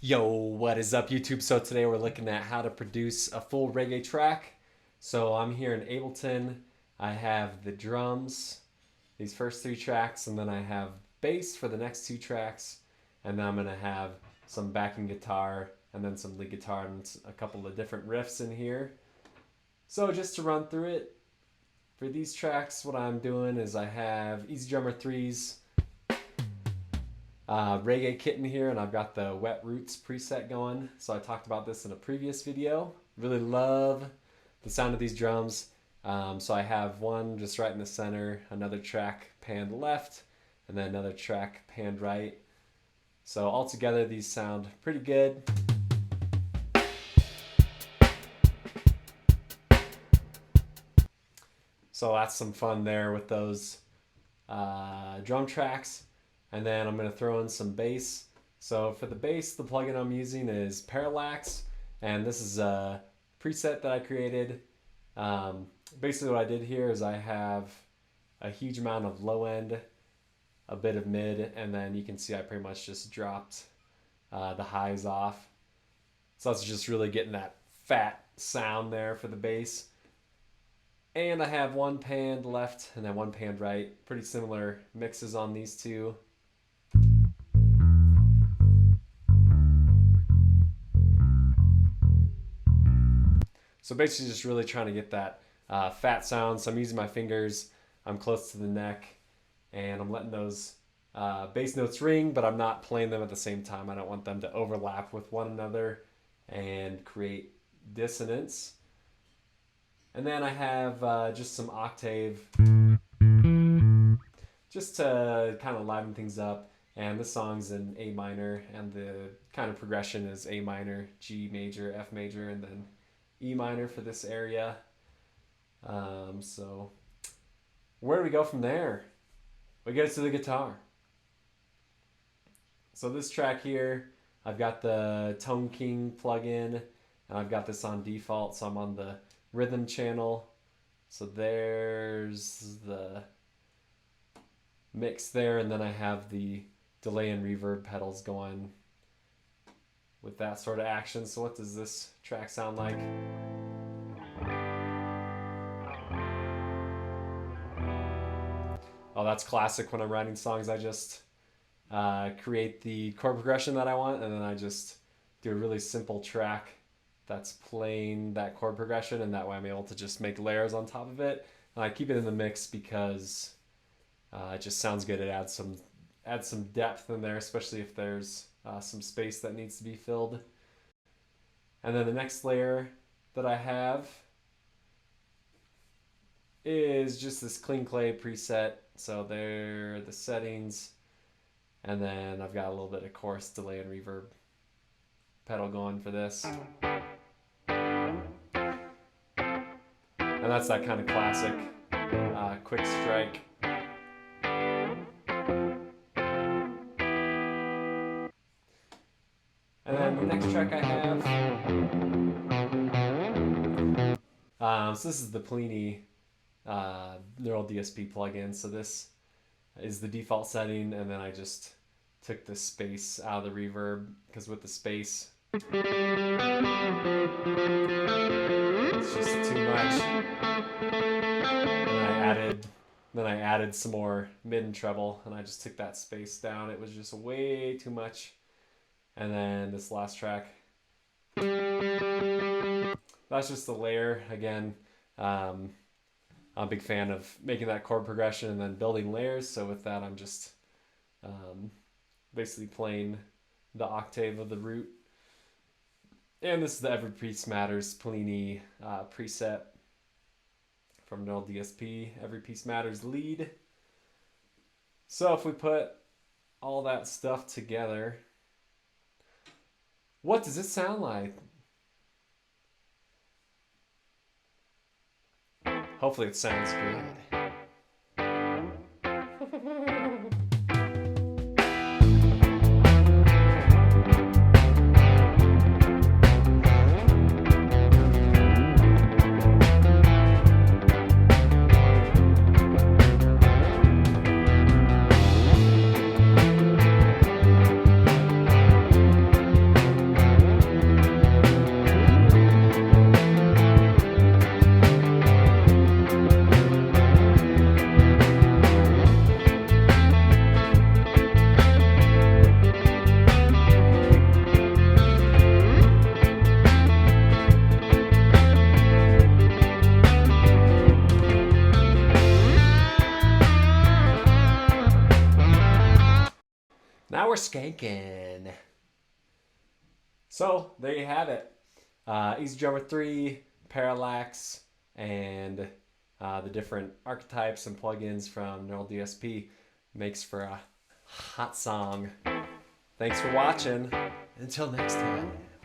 Yo, what is up YouTube? So today we're looking at how to produce a full reggae track. So I'm here in Ableton. I have the drums, these first three tracks, and then I have bass for the next two tracks. And then I'm gonna have some backing guitar and then some lead guitar and a couple of different riffs in here. So just to run through it, for these tracks, what I'm doing is I have YEAboiiii's reggae kit in here, and I've got the Wet Roots preset going. So I talked about this in a previous video. Really love the sound of these drums. So I have one just right in the center, another track panned left, and then another track panned right. So altogether these sound pretty good. So that's some fun there with those drum tracks. And then I'm going to throw in some bass. So for the bass, the plugin I'm using is Parallax, and this is a preset that I created. Basically what I did here is I have a huge amount of low end, a bit of mid, and then you can see I pretty much just dropped the highs off. So that's just really getting that fat sound there for the bass. And I have one panned left and then one panned right. Pretty similar mixes on these two. So basically just really trying to get that fat sound. So I'm using my fingers, I'm close to the neck, and I'm letting those bass notes ring, but I'm not playing them at the same time. I don't want them to overlap with one another and create dissonance. And then I have just some octave just to kind of liven things up. And this song's in A minor, and the kind of progression is A minor, G major, F major, and then E minor for this area. So where do we go from there? We go to the guitar. So this track here, I've got the Tone King plugin, and I've got this on default, so I'm on the rhythm channel. So there's the mix there, and then I have the delay and reverb pedals going with that sort of action. So what does this track sound like? Oh, that's classic when I'm writing songs. I just create the chord progression that I want, and then I just do a really simple track that's playing that chord progression, and that way I'm able to just make layers on top of it. And I keep it in the mix because it just sounds good. It adds some depth in there, especially if there's some space that needs to be filled. And then the next layer that I have is just this Clean Clay preset. So there are the settings, and then I've got a little bit of chorus delay and reverb pedal going for this. And that's that kind of classic quick strike. And then the next track I have, so this is the YEAboiiii Neural DSP plugin. So this is the default setting, and then I just took the space out of the reverb, because with the space it's just too much. And then I added some more mid and treble, and I just took that space down. It was just way too much. And then this last track, that's just the layer. Again, I'm a big fan of making that chord progression and then building layers. So with that, I'm just basically playing the octave of the root. And this is the Every Piece Matters YEAboiiii preset from Neural DSP, Every Piece Matters lead. So if we put all that stuff together, what does it sound like? Hopefully it sounds good. we're skanking. So there you have it. EasyDrummer 3, Parallax, and the different archetypes and plugins from Neural DSP makes for a hot song. Thanks for watching. Until next time.